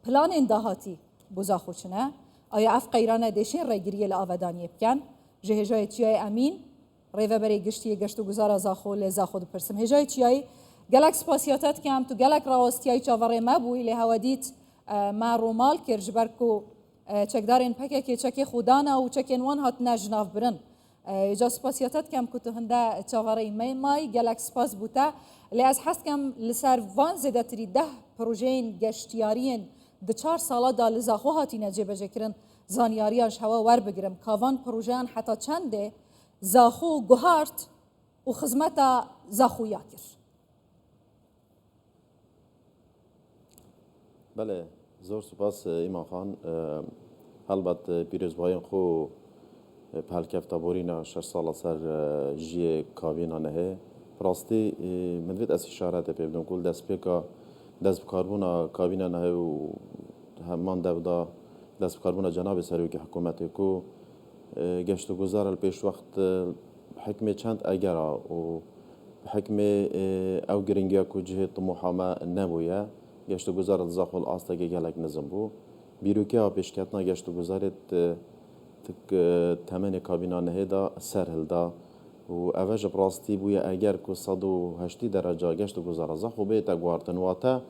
پلان داهاتی بوزا خوچنه آیا اف قیرانه دشین ریگیری لآودانی بکن جهجای چیای امین ریوه بری گشتی گشت و گزار زاخو لزاخو دو پرسم هجای چیای گلک سپاسیاتت کم تو گلک راوستیای چاوره ما بوی لهودیت ما رومال کرج برکو چکدارین پکه که چکی خودانا و چکین وان هات نجناف برن جا سپاسیاتت کم کتو هنده چاوره مای گلک سپاس بوده لیاز حس کم لسر وان زده تری 10 پروژین گشتیارین ده 4 ساله دا لزاخو هاتی نجیب جکرن زانیاریاش هوا ور بگیرم کاوان پروژان حتی چنده زاخو گوهارت و خدمتا زاخو یاکر بله زور سپاس ایمان خان البته پیروزبایان خو پهلکفتا بورینا 6 سال سر جی کابینا نه راستی مدوید از اشارات پیبدم کل دست بکاربونا کابینا نه و همان دودا دست بکاربونا جناب سروک حکومت کو گشت و گذار الپیش وقت حکم چند اگرا و حکم او گرینگیا کو جهه طموحا ما نبویا گشت و گذار الزاخل آستگی گلک نظم بو بیروکه ها پیشکتنا گشت و گذارت تک تمن کابینا نه دا سرهل دا و اوج براستی بویا اگر کو 180 درجه گشت و گذار زاخو بیتا گوارتن واتا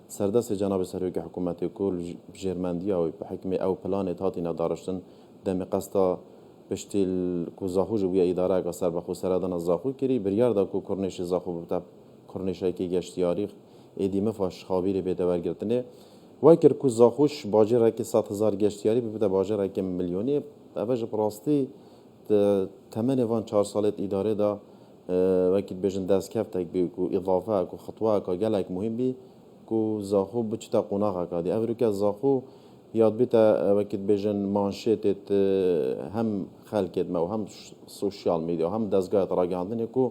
سردست جناب سروک حکومت کل جرمندیا و حکم او پلان تاتی ندارشتن دم قستا پشتیل کو زاخو جویا اداره کا سر بخو سردان زاخو کری بریار دا کو کرنش زاخو بتا کرنشای کی گشتیاری ادیمه فاش خابیر به دور گرتنه وایکر کو زاخوش باجر کی 100,000 گشتیاری به باجر کی میلیونی اوج براستی تمن وان 4 سالت اداره دا وقت بجن دست کفتک بی کو اضافه کو خطوه کا گلک مهم بی کو زاخو بچتا قناغه کادی اوریکا زاخو یاد بیتا وقت بجن مانشیت هم خلقت ما و هم سوشیال میدیا هم دستگاه تراگاندن کو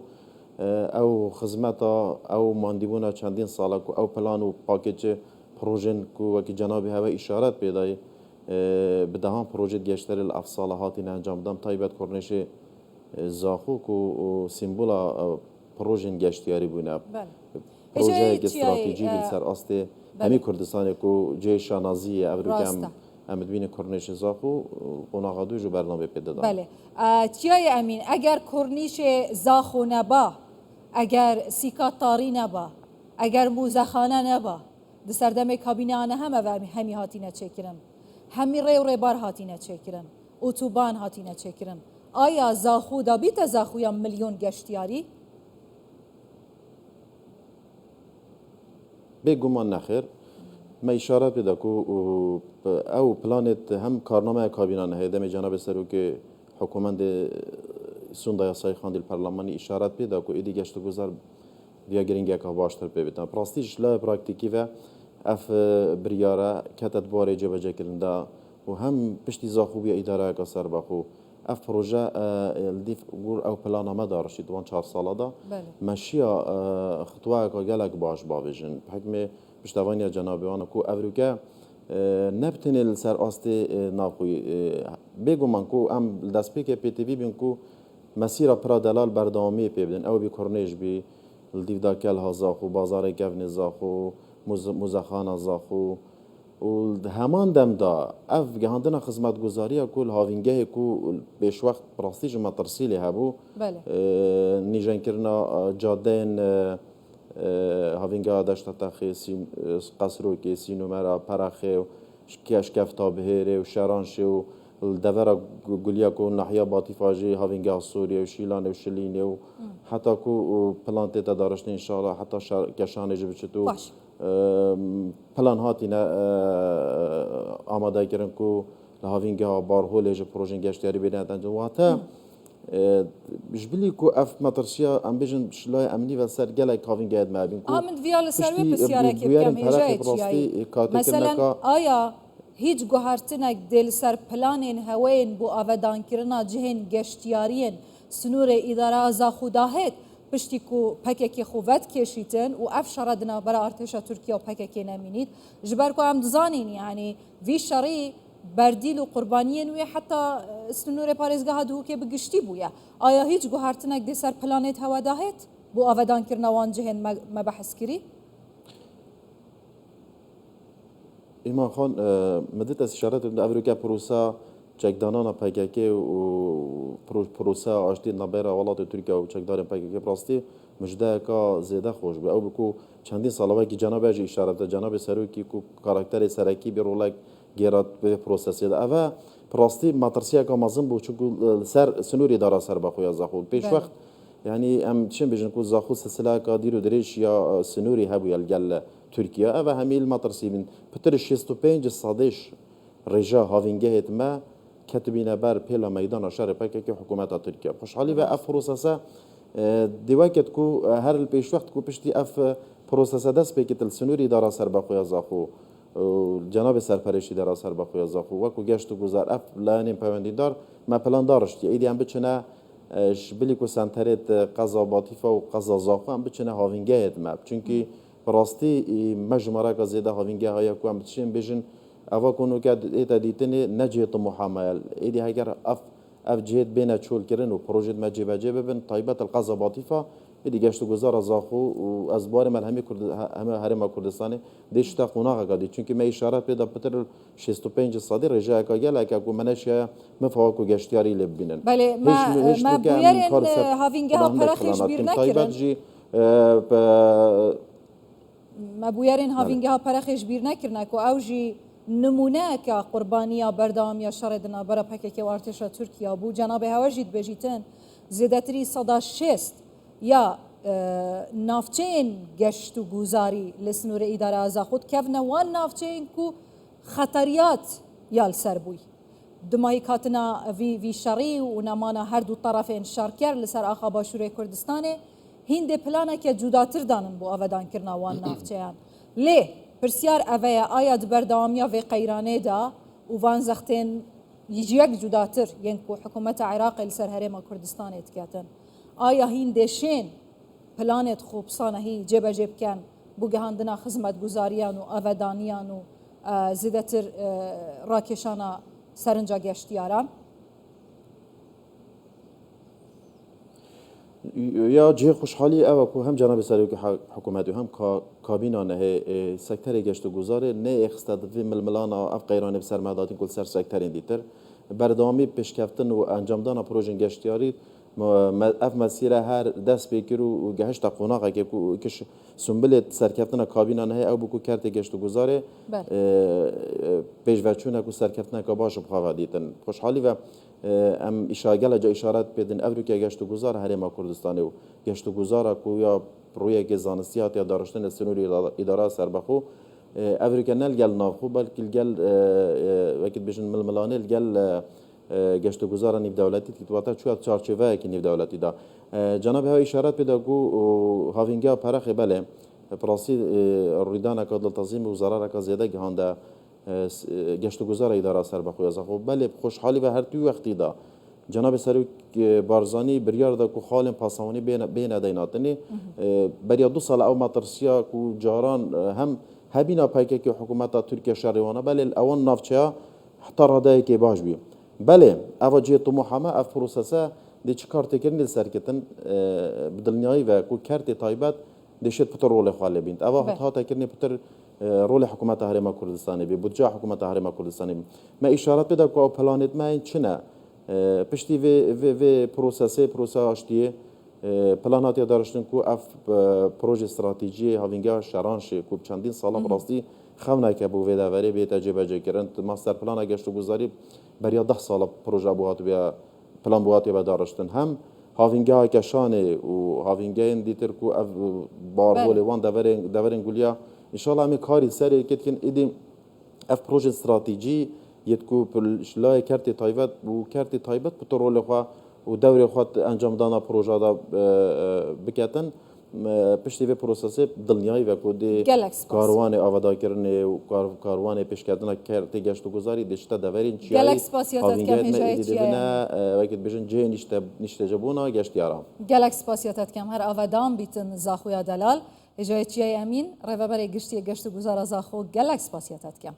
او خدمتا او ماندیبونا چندین ساله کو او پلان و پاکیج پروژن کو وقت جناب هوا اشارت پیدای بدهم پروژه گشتر الافصالهاتی انجام دام تایبت کرنش زاخو کو سیمبولا پروژن گشتیاری بونه پروژه استراتژی بیل سر آسته همی کردستان کو جیش نازی ابروکم امدبین کرنش زاخو قناغادو جو برنامه پیدا داد بله چیای امین اگر کرنیش زاخو نبا اگر سیکاتاری نبا اگر موزخانه نبا د سردم کابینه آنه همه و همی هاتی نچکرن همی ری و ریبار هاتی نچکرن اتوبان هاتی نچکرن آیا زاخو دا بیت زاخو یا میلیون گشتیاری؟ بگمان نخیر ما اشاره پیدا کو او پلانت هم کارنامه کابینه نه دم جناب سروک حکومت سوندا یاسای خاندل پارلمانی اشارات پیدا کو ایدی گشت گذار بیا گرینگه کا باشتر پیبتن پراستیش لا پراکتیکی و اف بریاره کتت باره جبجه کرنده و هم پشتی زاخوبی اداره کا سر بخو اف پروژه الدیف گور او پلانامه دارشی دوان 4 ساله دا مشیا خطوه کا گلک باش باویجن حکم پشتوانی جنابیان کو اوروکه نبتنی سر آستی ناخوی بگو من کو ام دست پیک پی تی وی بین کو مسیر پرا دلال بردامی پیبدن او بی کرنیش بی الدیف دا کل ها زاخو بازار کفن زاخو مزخان زاخو و همان دم دا اف گهاندن خدمت گزاری کل هاوینگه کو بیش وقت پراستیج ما ترسیلی هبو نیجن کرنا جادین هاوینگه داشت تاخی قصرو که سینومرا پرخه کیش کفتا بهره و شرانشه و الدورا گلیا کو ناحیه باطفاجی هاوینگه سوریه و شیلان و شلینه و حتی کو پلانت تا دارشت ان شاء الله حتی کشانه جبچتو پلان هاتی نه آماده کردن کو هاوینگه بارهولج پروژه گشتیاری بدن و حتی جبلی کو اف ماترسیا ام بجن شلای امنی و سر گلای هاوینگه اد مابین کو من ویال سروی بسیاره که بگم هجای مثلا آیا هیچ گوهرتنک دل سر پلانین هوین بو آودان کرنا جهن گشتیارین سنور اداره زاخو داهد پشتی کو پککی خوت کشیتن و اف شردنا برای ارتش ترکیه و پککی نمینید جبر کو هم دزانین یعنی وی شری بردیل و قربانیین و حتی سنور پارێزگەها دووکێ بگشتی بووە ئایا هیچ گوهارتنێک دێ سەر پلانێت هەوا داهێت بۆ ئاوەدانکردنەوان جهێن مەبەحث کردی ایمان خان مدت از اشارت به امریکا پروسا چکدانان PKK و پروسا آشتی نبرا ولات ترکیه و چکدار PKK براستی مجده که زیاده خوش به او بکو چندین ساله که جناب اجی اشارت جناب سروکی کو کاراکتر سرکی به رولک گیرات به پروسسی ده اوه براستی ماترسیا که مازن بو چون سر سنوری داره سر بخویا زخو پیش وقت يعني ام تشين بيجن كو زاخو سلسله قاديرو دريش يا سنوري هبو يلقال تركيا اوا هميل مطرسي من بتر 65 صادش رجا هافينجهت ما كتبين بار بيلا ميدان شهر باكي حكومه تركيا خوشحالي و اف بروسسا ديواكت كو هر البيش وقت كو بشتي اف بروسسا داس بيكتل سنوري دارا سر بخويا زاخو جناب سرپرشتی در اثر بخویا زاخو و کو گشت گذار اف لانیم پوندیدار ما پلان دارشتی ایدی هم بچنه بلی کو سنترت قضا باطیفا و قضا زاخو هم بچنه هاوینگه ادمب چونکی براستی مجموعه که زیاده هاوینگه های کو هم بچین بیشن اوا کنو که ایتا دیتنی نجیت محامل ایدی هگر اف جهت بین چول کردن و پروژه مجیبه جیبه بن طایبت القضا باطیفا ایدی گشت گذار زاخو و از بار من همه هرم کردستانی دیشتا قناق قدی چونکی ما اشارت پیدا پتر 65 صادی رجاء کاگل که کو منش مفاق کو گشتیاری لبینن بله ما بویرین هاوینگه ها پرخش بیر نکردن ما بویرین هاوینگه ها پرخش بیر نکردن کو اوجی نمونه که قربانیا بردام یا شردنا برا پکک و ارتش ترکیه بو جناب هواجید بجیتن زیادتری صدا شست یا نافچین گشت و گذاری لسنور اداره از خود که نوان نافچین کو خطریات یال سر بوی دمایی کاتنا وی شری و نمانا هر دو طرفین شارکر لسر آخا باشوره کردستانه هند پلانه که جداتر دانن بو آودان کرنا وان نافچین لی پرسیار اوه آیاد بردامیا و قیرانه دا و وان زختین یجیک جداتر یعنی کو حکومت عراق لسر هرم کردستان اتکاتن آیا هندشین پلانت خوب سانه هی جب جب کن بگهاندنا خدمت گزاریان و آودانیان و زیادتر راکشانا سرنجا گشتیاران یا جه خوشحالی اوه کو هم جناب سروکی حکومت و هم کابینا نه سکتر گشت و گذاره نه اخستاد و ململانا اف قیران بسر مدادین کل سر سکترین دیتر بردامی پیشکفتن و انجام دانا پروژه گشتیاری اف مسیره هر دست بکر و گهشت قناقه که کش سنبلت سرکفتن کابینا نه او بکو کرت گشت و گذاره پیش وچونه کو سرکفتن که باش بخواه دیتن خوشحالی و ام اشاگل جا اشارت بدن امریکا گشت و گذار هرم کردستانی و گشت و گذار کو یا روی که زانستیات یا دارشتن سنوری اداره سربخو امریکا نلگل نافخو بلکه الگل وقت بشن ململانه الگل گشت و گذار نیو دولتی تیتواتا چوات چارچوبه که نیو دولتی دا جناب ها اشارت پیدا گو هاوینگا پرخ بله پراسی ریدان اکاد تنظیم وزرا را زیاده گهانده گشت و گذار اداره سر بخوی زخو بله خوشحالی و هر توی وقتی دا جناب سروک بارزانی بریار دا کو خال پاسوانی بین دیناتنی بریا 2 سال او ماترسیا کو جاران هم هبینا پایکه که حکومت ترکیه شهریوانه بله اون نافچه حتی رادای که باش بیم بله اوجه طموحما اف پروسسه دی چیکار تکرین سرکتن بدلنیایی و کو کرت تایبت دیشت پتر رول خاله بیند اوا ها تکرین پتر رول حکومت هرم کردستانی بی بودجه حکومت هرم کردستانی ما اشارت بده کو پلانت ما این چنه پشتی و پروسه آشتیه پلانات داشتن کو اف پروژه استراتژی هاوینگا شرانش کو چندین سال براستی خونه که بو وداوری به تجربه کردن ماستر پلان گشت و گذاری برای 10 سال پروژه بوات بیا پلان بوات بیا داشتن هم هاوینگا کشانه و هاوینگا دیتر کو اف بارول وان دورن گولیا ان شاء الله می کاری سری کتکن ایدیم اف پروژه استراتژی یتکو پلشلای کرت تایبت و کرت تایبت پترول خو و دوره خود انجام دانا پروژه دا بکتن پشتی و پروسس دنیایی و کودی کاروان آوادار کردن و کاروان پیش کردن کرت گشت و گذاری دشته دورین چیایی گلکس پاسیاتت کم هجای چیایی وقت بیشن جه نشته جبونا گشتیارم گلکس پاسیاتت کم هر آوادام بیتن زاخویا دلال هجای چیایی امین روابر گشتی گشت و گذار زاخو گلکس پاسیاتت کم